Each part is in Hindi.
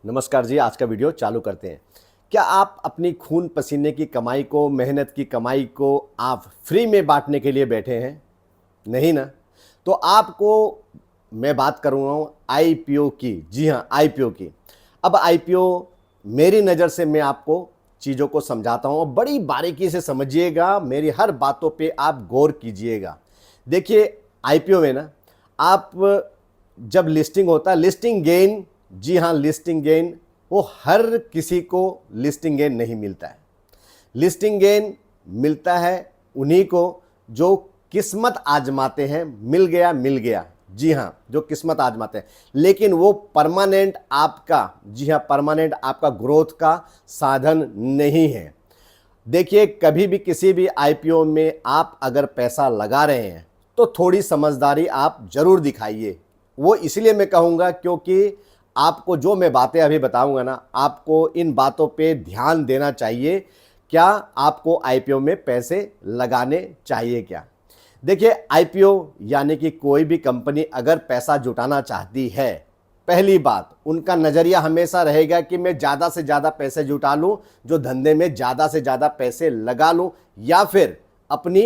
नमस्कार जी। आज का वीडियो चालू करते हैं। क्या आप अपनी खून पसीने की कमाई को, मेहनत की कमाई को आप फ्री में बांटने के लिए बैठे हैं? नहीं ना। तो आपको मैं बात करूँगा आईपीओ की। जी हाँ, आईपीओ की। अब आईपीओ मेरी नज़र से मैं आपको चीज़ों को समझाता हूँ और बड़ी बारीकी से समझिएगा, मेरी हर बातों पे आप गौर कीजिएगा। देखिए, आईपीओ में ना आप जब लिस्टिंग होता है, लिस्टिंग गेन, जी हाँ, लिस्टिंग गेन, वो हर किसी को लिस्टिंग गेन नहीं मिलता है। लिस्टिंग गेन मिलता है उन्हीं को जो किस्मत आजमाते हैं। मिल गया मिल गया, जी हाँ, जो किस्मत आजमाते हैं। लेकिन वो परमानेंट आपका, जी हाँ, परमानेंट आपका ग्रोथ का साधन नहीं है। देखिए, कभी भी किसी भी आईपीओ में आप अगर पैसा लगा रहे हैं तो थोड़ी समझदारी आप जरूर दिखाइए। वो इसलिए मैं कहूँगा क्योंकि आपको जो मैं बातें अभी बताऊंगा ना, आपको इन बातों पे ध्यान देना चाहिए। क्या आपको आईपीओ में पैसे लगाने चाहिए क्या? देखिए, आईपीओ यानी कि कोई भी कंपनी अगर पैसा जुटाना चाहती है, पहली बात उनका नज़रिया हमेशा रहेगा कि मैं ज़्यादा से ज़्यादा पैसे जुटा लूँ, जो धंधे में ज़्यादा से ज़्यादा पैसे लगा लूँ या फिर अपनी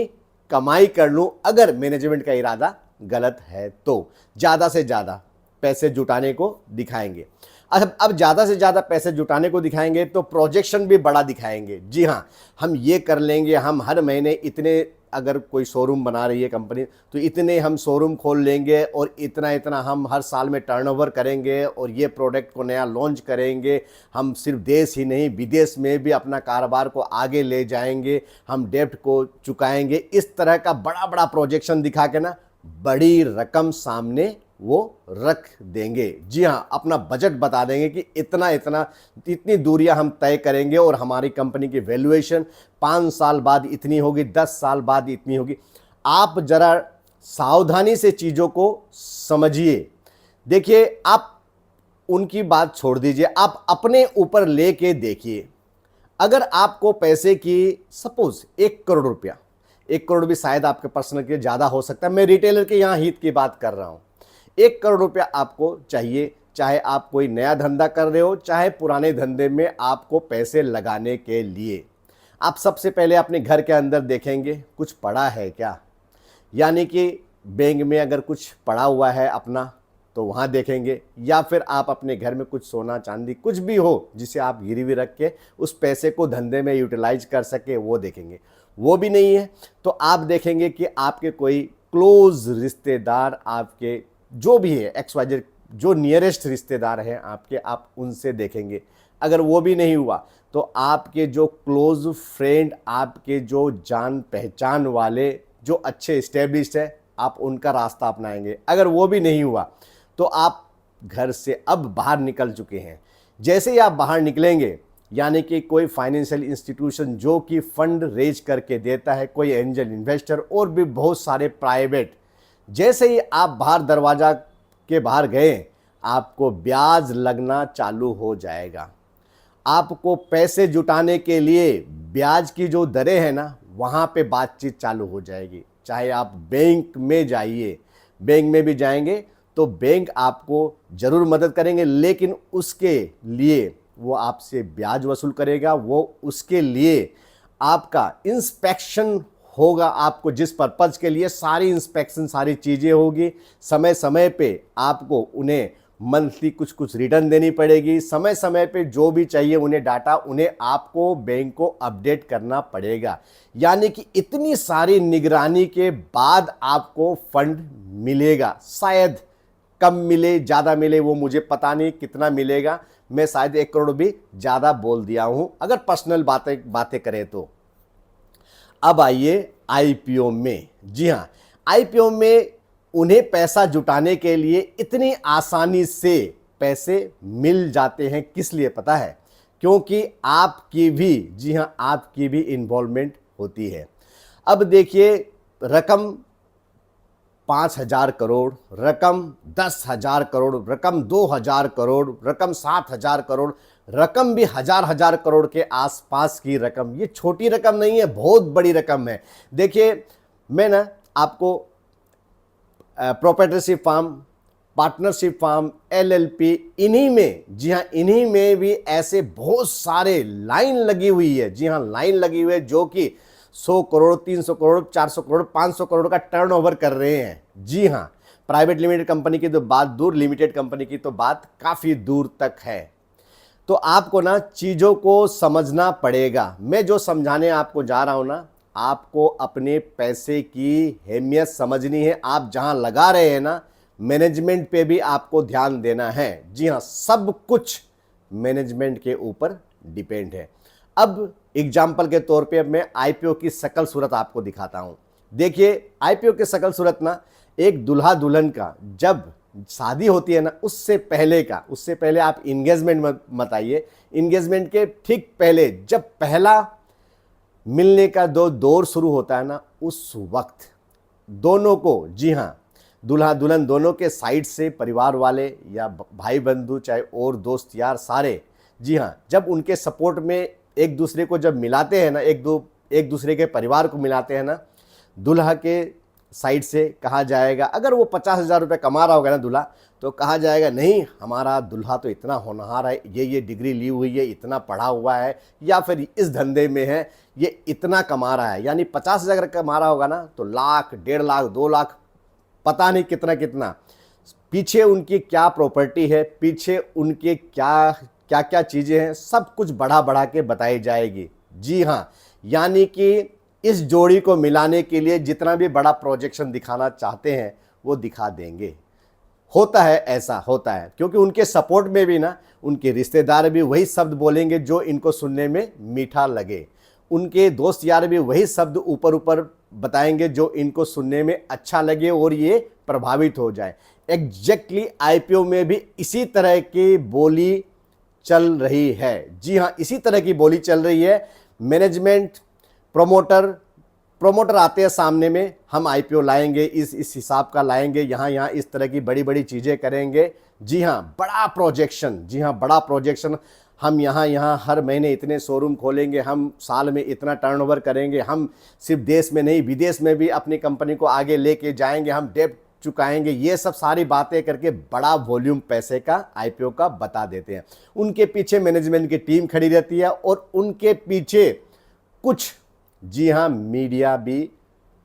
कमाई कर लूँ। अगर मैनेजमेंट का इरादा गलत है तो ज़्यादा से ज़्यादा पैसे जुटाने को दिखाएंगे। अब ज़्यादा से ज़्यादा पैसे जुटाने को दिखाएंगे तो प्रोजेक्शन भी बड़ा दिखाएंगे। जी हाँ, हम ये कर लेंगे, हम हर महीने इतने, अगर कोई शोरूम बना रही है कंपनी तो इतने हम शोरूम खोल लेंगे और इतना इतना हम हर साल में टर्नओवर करेंगे और ये प्रोडक्ट को नया लॉन्च करेंगे। हम सिर्फ देश ही नहीं, विदेश में भी अपना कारोबार को आगे ले जाएंगे, हम डेब्ट को चुकाएंगे। इस तरह का बड़ा बड़ा प्रोजेक्शन दिखा के ना बड़ी रकम सामने वो रख देंगे। जी हाँ, अपना बजट बता देंगे कि इतना इतना, इतनी दूरियां हम तय करेंगे और हमारी कंपनी की वैल्यूएशन 5 साल बाद इतनी होगी, 10 साल बाद इतनी होगी। आप जरा सावधानी से चीज़ों को समझिए। देखिए, आप उनकी बात छोड़ दीजिए, आप अपने ऊपर लेके देखिए। अगर आपको पैसे की, सपोज 1 करोड़ रुपया, 1 करोड़ भी शायद आपके पर्सनल के ज़्यादा हो सकता है, मैं रिटेलर के यहाँ हित की बात कर रहा हूँ। 1 करोड़ रुपया आपको चाहिए, चाहे आप कोई नया धंधा कर रहे हो, चाहे पुराने धंधे में आपको पैसे लगाने के लिए। आप सबसे पहले अपने घर के अंदर देखेंगे कुछ पड़ा है क्या, यानी कि बैंक में अगर कुछ पड़ा हुआ है अपना तो वहाँ देखेंगे, या फिर आप अपने घर में कुछ सोना चांदी कुछ भी हो जिसे आप गिरवी रख के उस पैसे को धंधे में यूटिलाइज कर सके, वो देखेंगे। वो भी नहीं है तो आप देखेंगे कि आपके कोई क्लोज रिश्तेदार, आपके जो भी है XYZ, जो नियरेस्ट रिश्तेदार हैं आपके, आप उनसे देखेंगे। अगर वो भी नहीं हुआ तो आपके जो क्लोज फ्रेंड, आपके जो जान पहचान वाले जो अच्छे इस्टेब्लिश्ड है, आप उनका रास्ता अपनाएंगे। अगर वो भी नहीं हुआ तो आप घर से अब बाहर निकल चुके हैं। जैसे ही आप बाहर निकलेंगे, यानी कि कोई फाइनेंशियल इंस्टीट्यूशन जो कि फंड रेज करके देता है, कोई एंजल इन्वेस्टर और भी बहुत सारे प्राइवेट, जैसे ही आप बाहर दरवाजा के बाहर गए, आपको ब्याज लगना चालू हो जाएगा। आपको पैसे जुटाने के लिए ब्याज की जो दरें हैं ना, वहाँ पे बातचीत चालू हो जाएगी। चाहे आप बैंक में जाइए, बैंक में भी जाएंगे तो बैंक आपको ज़रूर मदद करेंगे, लेकिन उसके लिए वो आपसे ब्याज वसूल करेगा। वो उसके लिए आपका इंस्पेक्शन होगा, आपको जिस पर्पज़ के लिए सारी इंस्पेक्शन, सारी चीज़ें होगी। समय समय पे आपको उन्हें मंथली कुछ कुछ रिटर्न देनी पड़ेगी। समय समय पे जो भी चाहिए उन्हें डाटा, उन्हें आपको बैंक को अपडेट करना पड़ेगा। यानी कि इतनी सारी निगरानी के बाद आपको फंड मिलेगा। शायद कम मिले, ज़्यादा मिले, वो मुझे पता नहीं कितना मिलेगा। मैं शायद 1 करोड़ भी ज़्यादा बोल दिया हूँ अगर पर्सनल बातें करें तो। अब आइए आईपीओ में। जी हाँ, आईपीओ में उन्हें पैसा जुटाने के लिए इतनी आसानी से पैसे मिल जाते हैं, किस लिए पता है? क्योंकि आपकी भी, जी हाँ, आपकी भी इन्वॉल्वमेंट होती है। अब देखिए, रकम 5,000 करोड़, रकम 10,000 करोड़, रकम 2,000 करोड़, रकम 7,000 करोड़, रकम भी हजार हजार करोड़ के आसपास की रकम, ये छोटी रकम नहीं है, बहुत बड़ी रकम है। देखिए, मैं ना आपको proprietorship firm partnership firm, LLP, इन्हीं में, जी हाँ, इन्हीं में भी ऐसे बहुत सारे लाइन लगी हुई है। जी हाँ, लाइन लगी हुई है जो कि 100 करोड़, 300 करोड़, 400 करोड़, 500 करोड़ का टर्नओवर कर रहे हैं। जी हाँ, प्राइवेट लिमिटेड कंपनी की तो बात दूर, लिमिटेड कंपनी की तो बात काफ़ी दूर तक है। तो आपको ना चीज़ों को समझना पड़ेगा। मैं जो समझाने आपको जा रहा हूँ ना, आपको अपने पैसे की अहमियत समझनी है। आप जहाँ लगा रहे हैं ना, मैनेजमेंट पे भी आपको ध्यान देना है। जी हाँ, सब कुछ मैनेजमेंट के ऊपर डिपेंड है। अब एग्जाम्पल के तौर पे अब मैं आईपीओ की शकल सूरत आपको दिखाता हूँ। देखिए, आईपीओ की शकल सूरत ना, एक दुल्हा दुल्हन का जब शादी होती है ना, उससे पहले आप इंगेजमेंट मत आइए। इंगेजमेंट के ठीक पहले जब पहला मिलने का दौर शुरू होता है ना, उस वक्त दोनों को, जी हाँ, दूल्हा दुल्हन दोनों के साइड से परिवार वाले या भाई बंधु, चाहे और दोस्त यार सारे, जी हाँ, जब उनके सपोर्ट में एक दूसरे को जब मिलाते हैं ना, एक दूसरे के परिवार को मिलाते हैं ना, दूल्हा के साइड से कहा जाएगा, अगर वो 50,000 रुपये कमा रहा होगा ना दूल्हा, तो कहा जाएगा नहीं, हमारा दूल्हा तो इतना होनहार है, ये डिग्री ली हुई है, इतना पढ़ा हुआ है, या फिर इस धंधे में है, ये इतना कमा रहा है। यानी 50,000 कमा रहा होगा ना, तो लाख, 1.5 लाख, 2 लाख, पता नहीं कितना कितना, पीछे उनकी क्या प्रॉपर्टी है, पीछे उनके क्या क्या क्या चीज़ें हैं, सब कुछ बढ़ा बढ़ा के बताई जाएगी। जी हाँ, यानी कि इस जोड़ी को मिलाने के लिए जितना भी बड़ा प्रोजेक्शन दिखाना चाहते हैं वो दिखा देंगे। होता है, ऐसा होता है, क्योंकि उनके सपोर्ट में भी ना उनके रिश्तेदार भी वही शब्द बोलेंगे जो इनको सुनने में मीठा लगे, उनके दोस्त यार भी वही शब्द ऊपर ऊपर बताएंगे जो इनको सुनने में अच्छा लगे और ये प्रभावित हो जाए। एग्जैक्टली आईपीओ में भी इसी तरह की बोली चल रही है। जी हाँ, इसी तरह की बोली चल रही है। मैनेजमेंट, प्रोमोटर आते हैं सामने में, हम आईपीओ लाएंगे, इस हिसाब का लाएंगे, यहाँ इस तरह की बड़ी बड़ी चीज़ें करेंगे। जी हाँ, बड़ा प्रोजेक्शन, जी हाँ, बड़ा प्रोजेक्शन, हम यहाँ हर महीने इतने शोरूम खोलेंगे, हम साल में इतना टर्नओवर करेंगे, हम सिर्फ देश में नहीं विदेश में भी अपनी कंपनी को आगे लेके जाएंगे, हम डेब्ट चुकाएंगे, ये सब सारी बातें करके बड़ा वॉल्यूम पैसे का आईपीओ का बता देते हैं। उनके पीछे मैनेजमेंट की टीम खड़ी रहती है और उनके पीछे कुछ, जी हाँ, मीडिया भी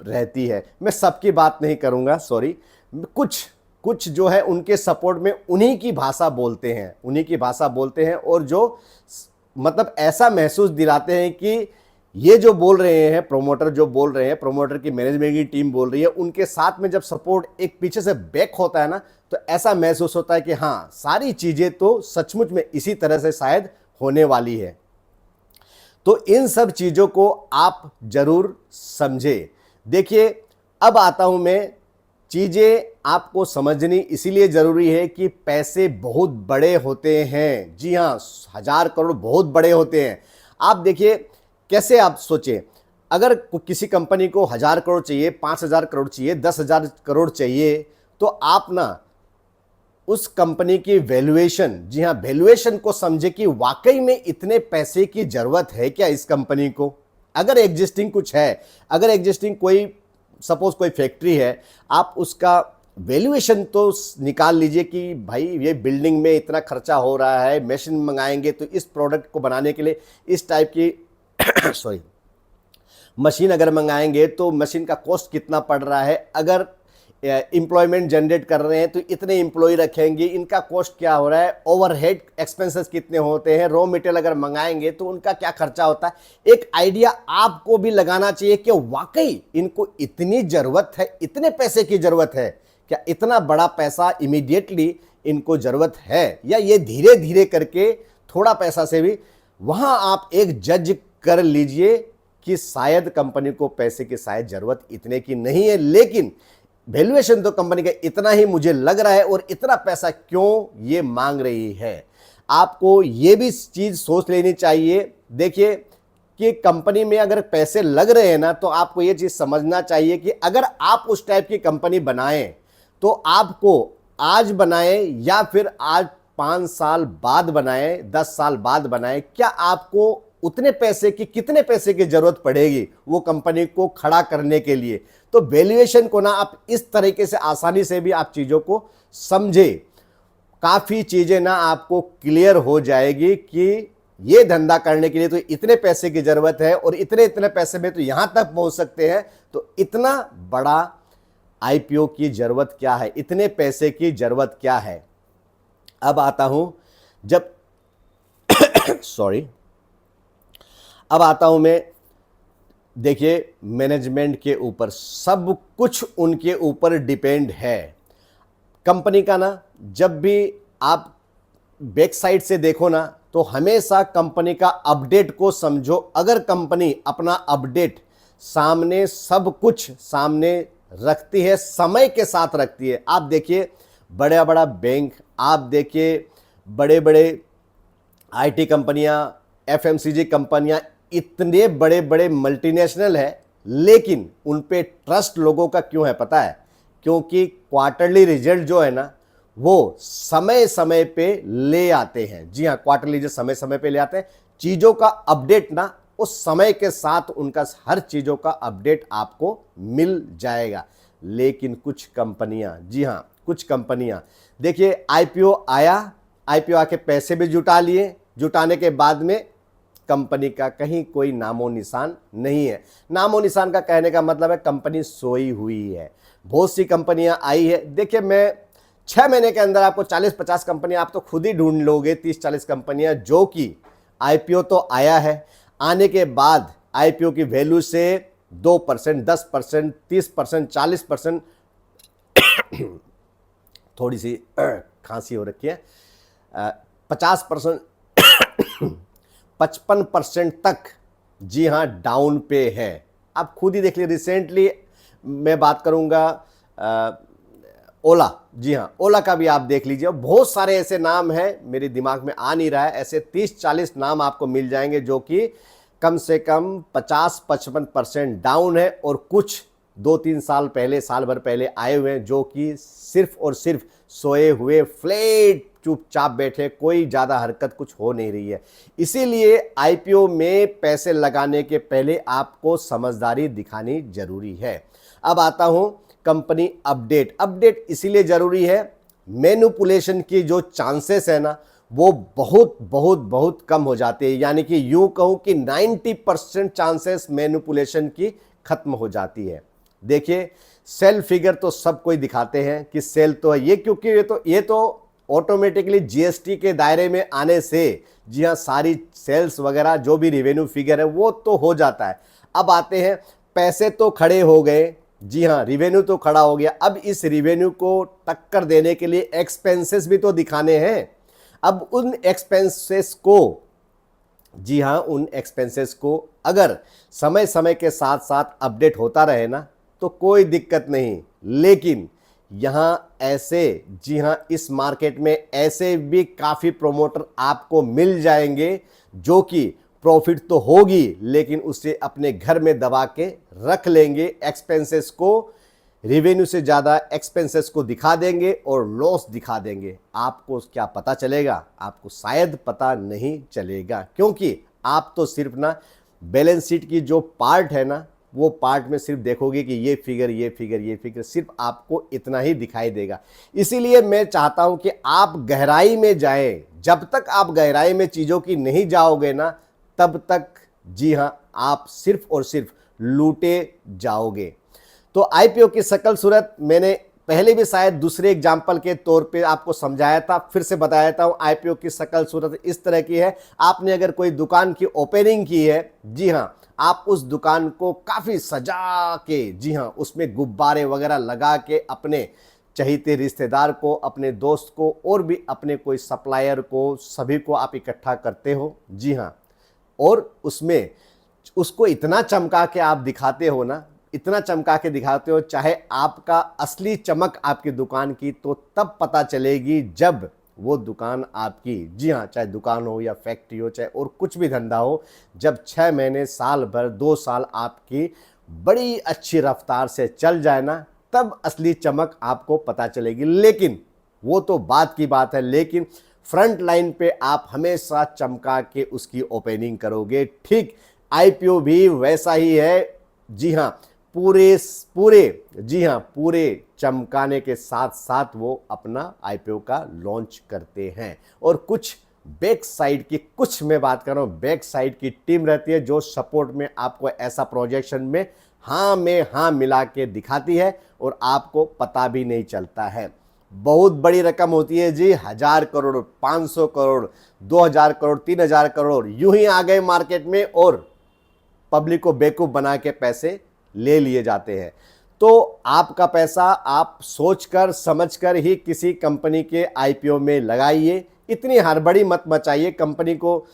रहती है। मैं सबकी बात नहीं करूँगा, सॉरी, कुछ जो है उनके सपोर्ट में उन्हीं की भाषा बोलते हैं और जो मतलब ऐसा महसूस दिलाते हैं कि ये जो बोल रहे हैं प्रोमोटर, प्रोमोटर की मैनेजमेंट की टीम बोल रही है, उनके साथ में जब सपोर्ट एक पीछे से बैक होता है ना, तो ऐसा महसूस होता है कि हाँ, सारी चीज़ें तो सचमुच में इसी तरह से शायद होने वाली है। तो इन सब चीज़ों को आप जरूर समझे। देखिए, अब आता हूं मैं, चीज़ें आपको समझनी इसीलिए ज़रूरी है कि पैसे बहुत बड़े होते हैं। जी हाँ, 1000 करोड़ बहुत बड़े होते हैं। आप देखिए, कैसे आप सोचें, अगर किसी कंपनी को 1000 करोड़ चाहिए, 5000 करोड़ चाहिए, 10,000 करोड़ चाहिए, तो आप ना उस कंपनी की वैल्यूएशन, जी हाँ, वैल्यूएशन को समझे कि वाकई में इतने पैसे की ज़रूरत है क्या इस कंपनी को। अगर एग्जिस्टिंग कुछ है, अगर एग्जिस्टिंग कोई, सपोज कोई फैक्ट्री है, आप उसका वैल्यूएशन तो निकाल लीजिए कि भाई ये बिल्डिंग में इतना खर्चा हो रहा है, मशीन मंगाएंगे तो इस प्रोडक्ट को बनाने के लिए इस टाइप की सॉरी मशीन अगर मंगाएंगे तो मशीन का कॉस्ट कितना पड़ रहा है, अगर एम्प्लॉयमेंट जनरेट कर रहे हैं तो इतने एम्प्लॉय रखेंगे, इनका कॉस्ट क्या हो रहा है, ओवरहेड एक्सपेंसेस कितने होते हैं, रॉ मटेरियल अगर मंगाएंगे तो उनका क्या खर्चा होता है। एक आइडिया आपको भी लगाना चाहिए कि वाकई इनको इतनी ज़रूरत है, इतने पैसे की ज़रूरत है क्या, इतना बड़ा पैसा इमीडिएटली इनको ज़रूरत है, या ये धीरे धीरे करके थोड़ा पैसा से भी। वहाँ आप एक जज कर लीजिए कि शायद कंपनी को पैसे की शायद ज़रूरत इतने की नहीं है, लेकिन वैल्यूएशन तो कंपनी का इतना ही मुझे लग रहा है और इतना पैसा क्यों ये मांग रही है। आपको ये भी चीज़ सोच लेनी चाहिए। देखिए कि कंपनी में अगर पैसे लग रहे हैं ना, तो आपको ये चीज़ समझना चाहिए कि अगर आप उस टाइप की कंपनी बनाएं तो आपको आज बनाएं या फिर आज 5 साल बाद बनाएं, 10 साल बाद बनाएं, क्या आपको उतने पैसे की, कितने पैसे की जरूरत पड़ेगी वो कंपनी को खड़ा करने के लिए। तो वैल्यूएशन को ना आप इस तरीके से आसानी से भी आप चीज़ों को समझे, काफ़ी चीज़ें ना आपको क्लियर हो जाएगी कि ये धंधा करने के लिए तो इतने पैसे की ज़रूरत है और इतने इतने पैसे में तो यहाँ तक पहुँच सकते हैं, तो इतना बड़ा आईपीओ की ज़रूरत क्या है, इतने पैसे की ज़रूरत क्या है। अब आता हूँ जब अब आता हूँ मैं, देखिए मैनेजमेंट के ऊपर सब कुछ उनके ऊपर डिपेंड है। कंपनी का ना जब भी आप बैक साइड से देखो ना तो हमेशा कंपनी का अपडेट को समझो। अगर कंपनी अपना अपडेट सामने, सब कुछ सामने रखती है, समय के साथ रखती है। आप देखिए बड़ा बड़ा बैंक, आप देखिए बड़े बड़े आईटी कंपनियां, एफएमसीजी कंपनियां, इतने बड़े बड़े मल्टीनेशनल है, लेकिन उन पे ट्रस्ट लोगों का क्यों है पता है? क्योंकि क्वार्टरली रिजल्ट जो है ना वो समय समय पे ले आते हैं। जी हाँ, क्वार्टरली रिजल्ट समय समय पे ले आते हैं। चीज़ों का अपडेट ना उस समय के साथ उनका हर चीज़ों का अपडेट आपको मिल जाएगा। लेकिन कुछ कंपनियां, जी हाँ कुछ कंपनियां, देखिए आईपीओ आया, आईपीओ आके पैसे भी जुटा लिए, जुटाने के बाद में कंपनी का कहीं कोई नामो निशान नहीं है। नामो निशान का कहने का मतलब है कंपनी सोई हुई है। बहुत सी कंपनियां आई है, देखिए मैं 6 महीने के अंदर आपको 40-50 कंपनियां आप तो खुद ही ढूंढ लोगे, 30-40 कंपनियां जो कि आईपीओ तो आया है, आने के बाद आईपीओ की वैल्यू से 2%, 10%, 30%, 40%, थोड़ी सी खांसी हो रखी है, 50%, 55% तक, जी हाँ डाउन पे है। आप खुद ही देख लीजिए। रिसेंटली मैं बात करूंगा ओला, जी हाँ ओला का भी आप देख लीजिए। बहुत सारे ऐसे नाम हैं, मेरे दिमाग में आ नहीं रहा है, ऐसे 30-40 नाम आपको मिल जाएंगे जो कि कम से कम 50-55% डाउन है, और कुछ 2-3 साल पहले, साल भर पहले आए हुए हैं जो कि सिर्फ और सिर्फ सोए हुए, फ्लैट चुपचाप बैठे, कोई ज़्यादा हरकत कुछ हो नहीं रही है। इसीलिए आईपीओ में पैसे लगाने के पहले आपको समझदारी दिखानी जरूरी है। अब आता हूं कंपनी अपडेट। अपडेट इसीलिए जरूरी है, मैनिपुलेशन की जो चांसेस है ना वो बहुत बहुत बहुत कम हो जाते हैं। यानी कि यूं कहूं कि 90% चांसेस मैनिपुलेशन की खत्म हो जाती है। देखिए सेल फिगर तो सब कोई दिखाते हैं कि सेल तो है ये, क्योंकि ये तो ऑटोमेटिकली जीएसटी के दायरे में आने से, जी हाँ सारी सेल्स वगैरह जो भी रेवेन्यू फिगर है वो तो हो जाता है। अब आते हैं, पैसे तो खड़े हो गए, जी हाँ रिवेन्यू तो खड़ा हो गया, अब इस रिवेन्यू को टक्कर देने के लिए एक्सपेंसेस भी तो दिखाने हैं। अब उन एक्सपेंसेस को, जी हाँ उन एक्सपेंसेस को अगर समय समय के साथ साथ अपडेट होता रहे ना तो कोई दिक्कत नहीं। लेकिन यहाँ ऐसे, जी हाँ इस मार्केट में ऐसे भी काफ़ी प्रोमोटर आपको मिल जाएंगे जो कि प्रॉफिट तो होगी लेकिन उसे अपने घर में दबा के रख लेंगे, एक्सपेंसेस को, रेवेन्यू से ज़्यादा एक्सपेंसेस को दिखा देंगे और लॉस दिखा देंगे। आपको क्या पता चलेगा? आपको शायद पता नहीं चलेगा, क्योंकि आप तो सिर्फ ना बैलेंस शीट की जो पार्ट है ना वो पार्ट में सिर्फ देखोगे कि ये फिगर, ये फिगर, ये फिगर, सिर्फ आपको इतना ही दिखाई देगा। इसीलिए मैं चाहता हूं कि आप गहराई में जाएं। जब तक आप गहराई में चीज़ों की नहीं जाओगे ना तब तक, जी हाँ आप सिर्फ और सिर्फ लूटे जाओगे। तो आईपीओ की शकल सूरत मैंने पहले भी शायद दूसरे एग्जाम्पल के तौर पे आपको समझाया था, फिर से बताया था। आईपीओ की शकल सूरत इस तरह की है, आपने अगर कोई दुकान की ओपनिंग की है, जी हाँ आप उस दुकान को काफ़ी सजा के, जी हाँ उसमें गुब्बारे वगैरह लगा के अपने चहेते रिश्तेदार को, अपने दोस्त को और भी अपने कोई सप्लायर को, सभी को आप इकट्ठा करते हो, जी हाँ, और उसमें उसको इतना चमका के आप दिखाते हो ना, इतना चमका के दिखाते हो, चाहे आपका असली चमक आपकी दुकान की तो तब पता चलेगी जब वो दुकान आपकी, जी हाँ चाहे दुकान हो या फैक्ट्री हो, चाहे और कुछ भी धंधा हो, जब 6 महीने, साल भर, 2 साल आपकी बड़ी अच्छी रफ्तार से चल जाए ना तब असली चमक आपको पता चलेगी। लेकिन वो तो बात की बात है, लेकिन फ्रंट लाइन पे आप हमेशा चमका के उसकी ओपनिंग करोगे। ठीक आईपीओ भी वैसा ही है। जी हाँ, पूरे चमकाने के साथ साथ वो अपना आईपीओ का लॉन्च करते हैं। और कुछ बैक साइड की, कुछ मैं बात कर रहा हूँ, बैक साइड की टीम रहती है जो सपोर्ट में आपको ऐसा प्रोजेक्शन में हाँ में हाँ मिला के दिखाती है और आपको पता भी नहीं चलता है। बहुत बड़ी रकम होती है जी, 1000 करोड़, 500 करोड़, 2000 करोड़, 3000 करोड़ यूं ही आ गए मार्केट में और पब्लिक को बेवकूफ बना के पैसे ले लिए जाते हैं। तो आपका पैसा आप सोचकर समझकर ही किसी कंपनी के आईपीओ में लगाइए। इतनी हड़बड़ी मत मचाइए। कंपनी को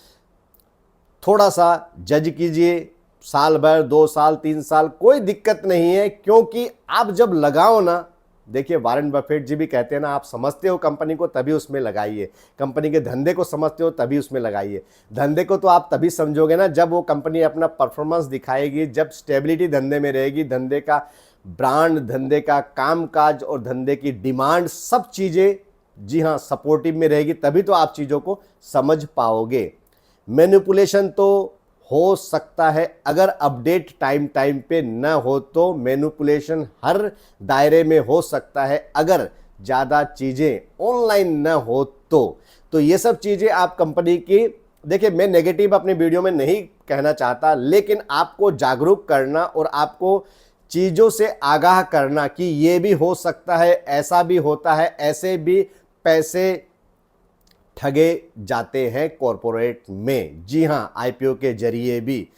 थोड़ा सा जज कीजिए, साल भर, 2 साल, 3 साल, कोई दिक्कत नहीं है। क्योंकि आप जब लगाओ ना, देखिए वॉरेन बफेट जी भी कहते हैं ना, आप समझते हो कंपनी को तभी उसमें लगाइए, कंपनी के धंधे को समझते हो तभी उसमें लगाइए। धंधे को तो आप तभी समझोगे ना जब वो कंपनी अपना परफॉर्मेंस दिखाएगी, जब स्टेबिलिटी धंधे में रहेगी, धंधे का ब्रांड, धंधे का कामकाज और धंधे की डिमांड, सब चीज़ें जी हाँ सपोर्टिव में रहेगी, तभी तो आप चीज़ों को समझ पाओगे। मैनिपुलेशन तो हो सकता है, अगर अपडेट टाइम पे न हो तो मैनिपुलेशन हर दायरे में हो सकता है, अगर ज़्यादा चीज़ें ऑनलाइन न हो तो ये सब चीज़ें आप कंपनी की, देखिए मैं नेगेटिव अपनी वीडियो में नहीं कहना चाहता, लेकिन आपको जागरूक करना और आपको चीज़ों से आगाह करना कि ये भी हो सकता है, ऐसा भी होता है, ऐसे भी पैसे ठगे जाते हैं कॉरपोरेट में। जी हाँ, आईपीओ के जरिए भी।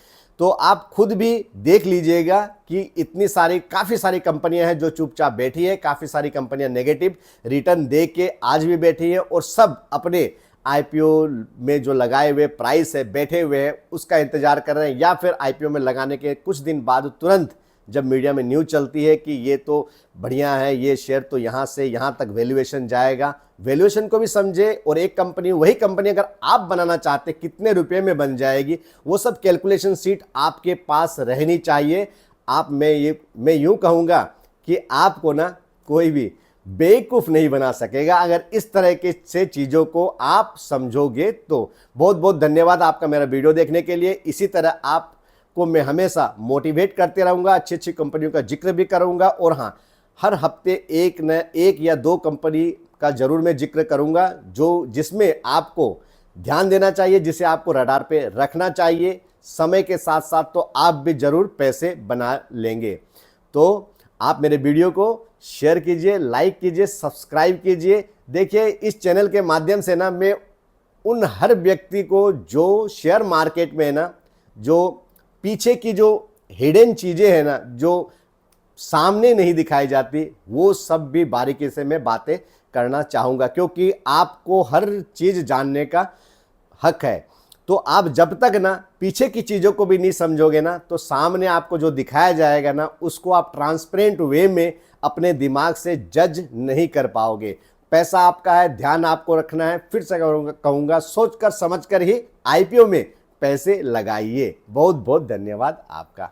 तो आप खुद भी देख लीजिएगा कि इतनी सारी, काफ़ी सारी कंपनियां हैं जो चुपचाप बैठी है, काफ़ी सारी कंपनियां नेगेटिव रिटर्न दे के आज भी बैठी है और सब अपने आईपीओ में जो लगाए हुए प्राइस है, बैठे हुए हैं, उसका इंतजार कर रहे हैं, या फिर आईपीओ में लगाने के कुछ दिन बाद तुरंत जब मीडिया में न्यूज़ चलती है कि ये तो बढ़िया है, ये शेयर तो यहाँ से यहाँ तक वैल्यूएशन जाएगा, वैल्यूएशन को भी समझे। और एक कंपनी, वही कंपनी अगर आप बनाना चाहते कितने रुपए में बन जाएगी, वो सब कैलकुलेशन शीट आपके पास रहनी चाहिए। मैं यूँ कहूँगा कि आपको ना कोई भी बेवकूफ़ नहीं बना सकेगा अगर इस तरह के से चीज़ों को आप समझोगे तो। बहुत बहुत धन्यवाद आपका मेरा वीडियो देखने के लिए। इसी तरह आपको मैं हमेशा मोटिवेट करते रहूँगा, अच्छी अच्छी कंपनियों का जिक्र भी करूँगा। और हाँ, हर हफ्ते एक या 2 कंपनी का ज़रूर मैं जिक्र करूँगा जिसमें आपको ध्यान देना चाहिए, जिसे आपको रडार पे रखना चाहिए। समय के साथ साथ तो आप भी ज़रूर पैसे बना लेंगे। तो आप मेरे वीडियो को शेयर कीजिए, लाइक कीजिए, सब्सक्राइब कीजिए। देखिए इस चैनल के माध्यम से ना मैं उन हर व्यक्ति को जो शेयर मार्केट में है ना, जो पीछे की जो हिडन चीज़ें हैं ना, जो सामने नहीं दिखाई जाती, वो सब भी बारीकी से मैं बातें करना चाहूँगा, क्योंकि आपको हर चीज़ जानने का हक है। तो आप जब तक ना पीछे की चीज़ों को भी नहीं समझोगे ना, तो सामने आपको जो दिखाया जाएगा ना, उसको आप ट्रांसपेरेंट वे में अपने दिमाग से जज नहीं कर पाओगे। पैसा आपका है, ध्यान आपको रखना है। फिर से कहूँगा, सोच कर समझ कर ही आईपीओ में पैसे लगाइए। बहुत बहुत धन्यवाद आपका।